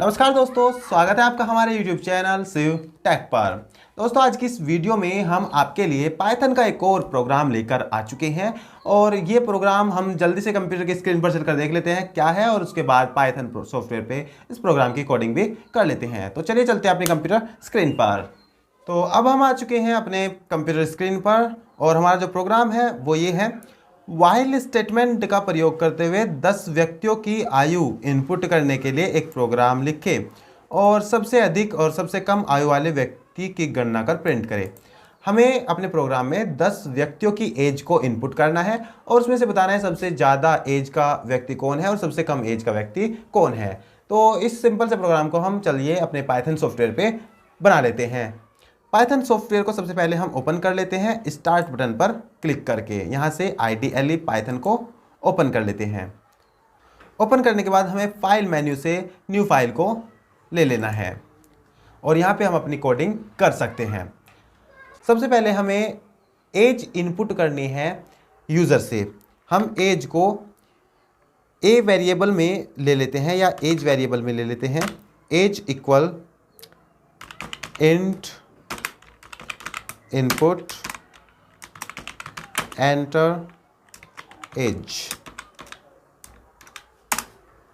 नमस्कार दोस्तों, स्वागत है आपका हमारे YouTube चैनल शिव टेक पर। दोस्तों, आज की इस वीडियो में हम आपके लिए पाइथन का एक और प्रोग्राम लेकर आ चुके हैं और ये प्रोग्राम हम जल्दी से कंप्यूटर की स्क्रीन पर चलकर देख लेते हैं क्या है और उसके बाद पाइथन सॉफ्टवेयर पे इस प्रोग्राम की कोडिंग भी कर लेते हैं। तो चलिए चलते हैं अपनी कंप्यूटर स्क्रीन पर। तो अब हम आ चुके हैं अपने कंप्यूटर स्क्रीन पर और हमारा जो प्रोग्राम है वो ये है। व्हाइल स्टेटमेंट का प्रयोग करते हुए 10 व्यक्तियों की आयु इनपुट करने के लिए एक प्रोग्राम लिखें और सबसे अधिक और सबसे कम आयु वाले व्यक्ति की गणना कर प्रिंट करें। हमें अपने प्रोग्राम में 10 व्यक्तियों की एज को इनपुट करना है और उसमें से बताना है सबसे ज़्यादा एज का व्यक्ति कौन है और सबसे कम एज का व्यक्ति कौन है। तो इस सिंपल से प्रोग्राम को हम चलिए अपने पाइथन सॉफ्टवेयर पे बना लेते हैं। पाइथन सॉफ्टवेयर को सबसे पहले हम ओपन कर लेते हैं स्टार्ट बटन पर क्लिक करके। यहाँ से IDLE पाइथन को ओपन कर लेते हैं। ओपन करने के बाद हमें फाइल मेन्यू से न्यू फाइल को ले लेना है और यहाँ पे हम अपनी कोडिंग कर सकते हैं। सबसे पहले हमें एज इनपुट करनी है यूज़र से। हम एज को ए वेरिएबल में ले लेते हैं या एज वेरिएबल में ले लेते हैं। Age equal int input enter age.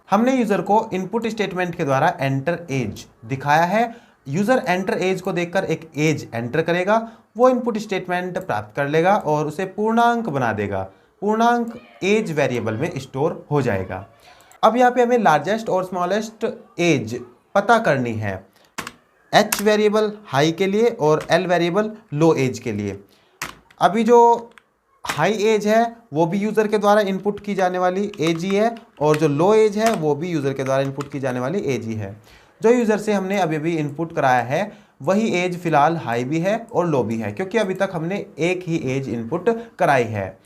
हमने यूजर को इनपुट स्टेटमेंट के द्वारा एंटर एज दिखाया है। यूजर एंटर एज को देखकर एक एज एंटर करेगा, वो इनपुट स्टेटमेंट प्राप्त कर लेगा और उसे पूर्णांक बना देगा। पूर्णांक एज वेरिएबल में स्टोर हो जाएगा। अब यहाँ पे हमें लार्जेस्ट और स्मॉलेस्ट एज पता करनी है। H वेरिएबल हाई के लिए और L वेरिएबल लो एज के लिए। अभी जो हाई एज है वो भी यूज़र के द्वारा इनपुट की जाने वाली एज ही है और जो लो एज है वो भी यूज़र के द्वारा इनपुट की जाने वाली एज ही है। जो यूज़र से हमने अभी अभी इनपुट कराया है वही एज फ़िलहाल हाई भी है और लो भी है, क्योंकि अभी तक हमने एक ही एज इनपुट कराई है।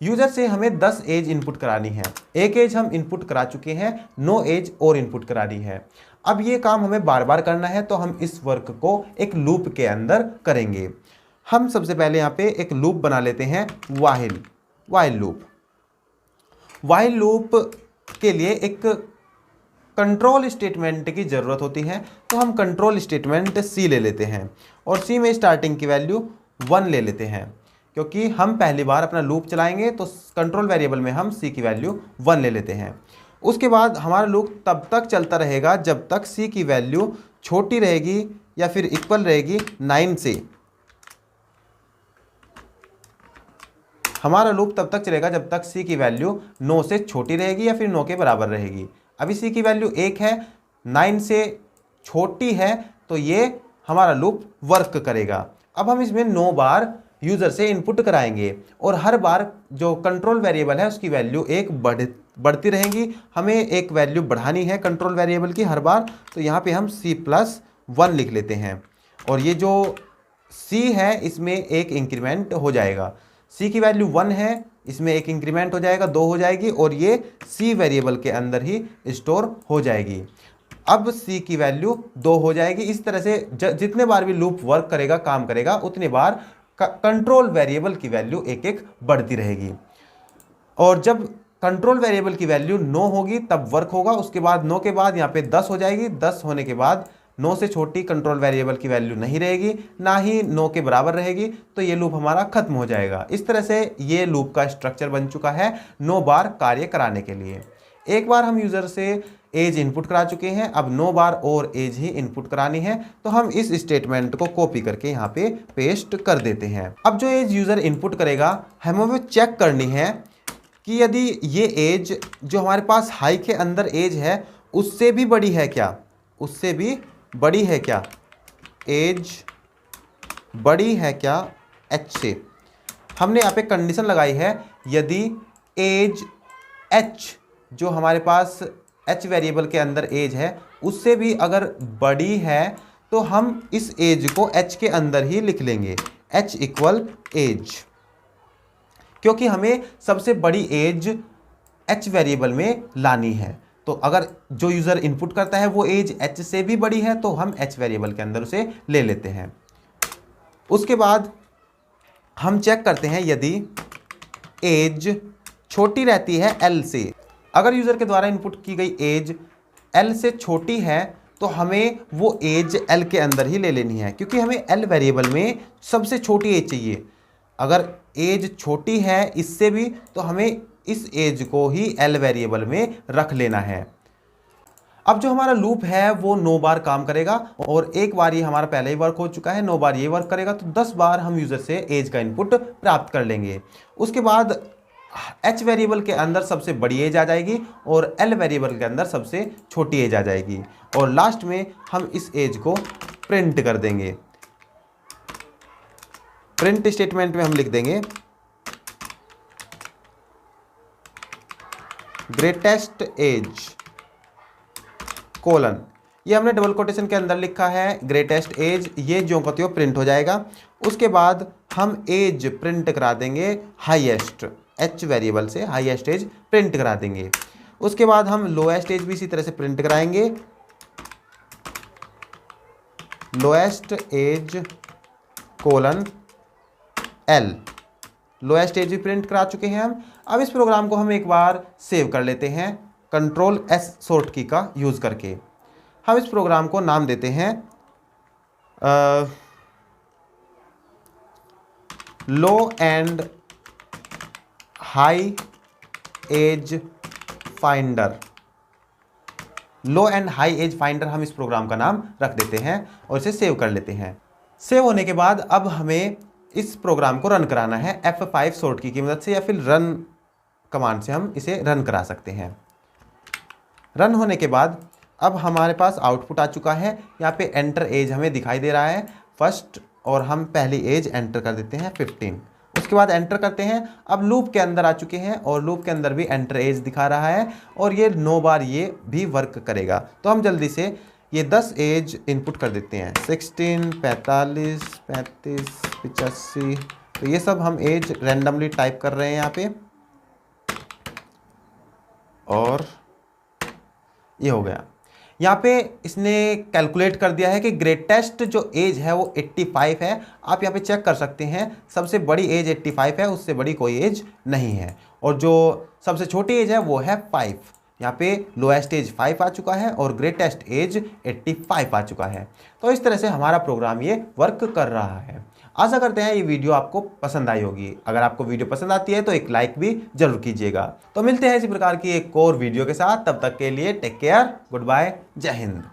यूज़र से हमें 10 एज इनपुट करानी है। एक एज हम इनपुट करा चुके हैं, 9 एज और इनपुट करानी है। अब ये काम हमें बार बार करना है तो हम इस वर्क को एक लूप के अंदर करेंगे। हम सबसे पहले यहाँ पे एक लूप बना लेते हैं, वाइल लूप। वाइल लूप के लिए एक कंट्रोल स्टेटमेंट की ज़रूरत होती है, तो हम कंट्रोल स्टेटमेंट C ले लेते हैं और C में स्टार्टिंग की वैल्यू 1 ले लेते हैं, क्योंकि हम पहली बार अपना लूप चलाएंगे तो कंट्रोल वेरिएबल में हम C की वैल्यू 1 ले लेते हैं। उसके बाद हमारा लूप तब तक चलता रहेगा जब तक C की वैल्यू छोटी रहेगी या फिर इक्वल रहेगी 9 से। हमारा लूप तब तक चलेगा जब तक C की वैल्यू 9 से छोटी रहेगी या फिर 9 के बराबर रहेगी। अभी C की वैल्यू 1 है, 9 से छोटी है, तो ये हमारा लूप वर्क करेगा। अब हम इसमें 9 बार यूज़र से इनपुट कराएंगे और हर बार जो कंट्रोल वेरिएबल है उसकी वैल्यू एक बढ़ती रहेगी। हमें एक वैल्यू बढ़ानी है कंट्रोल वेरिएबल की हर बार, तो यहाँ पे हम C+1 लिख लेते हैं और ये जो C है इसमें एक इंक्रीमेंट हो जाएगा। C की वैल्यू 1 है, इसमें एक इंक्रीमेंट हो जाएगा, 2 हो जाएगी और ये C वेरिएबल के अंदर ही स्टोर हो जाएगी। अब C की वैल्यू 2 हो जाएगी। इस तरह से जितने बार भी लूप वर्क करेगा, काम करेगा, उतनी बार कंट्रोल वेरिएबल की वैल्यू एक एक बढ़ती रहेगी। और जब कंट्रोल वेरिएबल की वैल्यू 9 होगी तब वर्क होगा। उसके बाद 9 के बाद यहाँ पे 10 हो जाएगी। 10 होने के बाद 9 से छोटी कंट्रोल वेरिएबल की वैल्यू नहीं रहेगी, ना ही 9 के बराबर रहेगी, तो ये लूप हमारा खत्म हो जाएगा। इस तरह से ये लूप का स्ट्रक्चर बन चुका है 9 बार कार्य कराने के लिए। एक बार हम यूज़र से एज इनपुट करा चुके हैं, अब 9 बार और एज ही इनपुट करानी है, तो हम इस स्टेटमेंट को कॉपी करके यहाँ पे पेस्ट कर देते हैं। अब जो एज यूज़र इनपुट करेगा हमें वो चेक करनी है कि यदि ये एज जो हमारे पास हाई के अंदर एज है उससे भी बड़ी है क्या, उससे भी बड़ी है क्या, एज बड़ी है क्या H से। हमने यहाँ पे कंडीशन लगाई है, यदि एज H जो हमारे पास H वेरिएबल के अंदर एज है उससे भी अगर बड़ी है तो हम इस एज को H के अंदर ही लिख लेंगे, H इक्वल एज, क्योंकि हमें सबसे बड़ी एज H वेरिएबल में लानी है। तो अगर जो यूज़र इनपुट करता है वो एज H से भी बड़ी है तो हम H वेरिएबल के अंदर उसे ले लेते हैं। उसके बाद हम चेक करते हैं यदि एज छोटी रहती है L से। अगर यूज़र के द्वारा इनपुट की गई एज L से छोटी है तो हमें वो एज एल के अंदर ही ले लेनी है, क्योंकि हमें एल वेरिएबल में सबसे छोटी एज चाहिए। अगर एज छोटी है इससे भी तो हमें इस एज को ही एल वेरिएबल में रख लेना है। अब जो हमारा लूप है वो 9 बार काम करेगा, और एक बार ये हमारा पहले ही वर्क हो चुका है, 9 बार ये वर्क करेगा, तो 10 बार हम यूज़र से एज का इनपुट प्राप्त कर लेंगे। उसके बाद एच वेरिएबल के अंदर सबसे बड़ी एज आ जाएगी और एल वेरिएबल के अंदर सबसे छोटी एज आ जाएगी, और लास्ट में हम इस एज को प्रिंट कर देंगे। प्रिंट स्टेटमेंट में हम लिख देंगे ग्रेटेस्ट एज कोलन, ये हमने डबल कोटेशन के अंदर लिखा है ग्रेटेस्ट एज, ये ज्यों का त्यों प्रिंट हो जाएगा। उसके बाद हम एज प्रिंट करा देंगे हाईएस्ट, एच वेरिएबल से हाईएस्ट एज प्रिंट करा देंगे। उसके बाद हम लोएस्ट एज भी इसी तरह से प्रिंट कराएंगे, lowest age colon L, lowest age भी प्रिंट करा चुके हैं हम। अब इस प्रोग्राम को हम एक बार सेव कर लेते हैं कंट्रोल एस शॉर्ट की का यूज़ करके। हम इस प्रोग्राम को नाम देते हैं low and high edge finder. Low and high edge finder हम इस प्रोग्राम का नाम रख देते हैं और इसे सेव कर लेते हैं। सेव होने के बाद अब हमें इस प्रोग्राम को रन कराना है F5 शॉर्ट की मदद से, या फिर रन कमांड से हम इसे रन करा सकते हैं। रन होने के बाद अब हमारे पास आउटपुट आ चुका है। यहाँ पे एंटर एज हमें दिखाई दे रहा है फर्स्ट, और हम पहली एज एंटर कर देते हैं 15। उसके बाद एंटर करते हैं। अब लूप के अंदर आ चुके हैं और लूप के अंदर भी एंटर एज दिखा रहा है, और ये 9 बार ये भी वर्क करेगा। तो हम जल्दी से ये 10 एज इनपुट कर देते हैं, 16, 45, 35, 85। तो ये सब हम एज रैंडमली टाइप कर रहे हैं यहाँ पे, और ये हो गया। यहाँ पे इसने कैलकुलेट कर दिया है कि ग्रेटेस्ट जो एज है वो 85 है। आप यहाँ पे चेक कर सकते हैं, सबसे बड़ी एज 85 है, उससे बड़ी कोई एज नहीं है, और जो सबसे छोटी एज है वो है 5। यहाँ पे लोएस्ट एज 5 आ चुका है और ग्रेटेस्ट एज 85 आ चुका है। तो इस तरह से हमारा प्रोग्राम ये वर्क कर रहा है। आशा करते हैं ये वीडियो आपको पसंद आई होगी। अगर आपको वीडियो पसंद आती है तो एक लाइक भी जरूर कीजिएगा। तो मिलते हैं इसी प्रकार की एक और वीडियो के साथ, तब तक के लिए टेक केयर, गुड बाय, जय हिंद।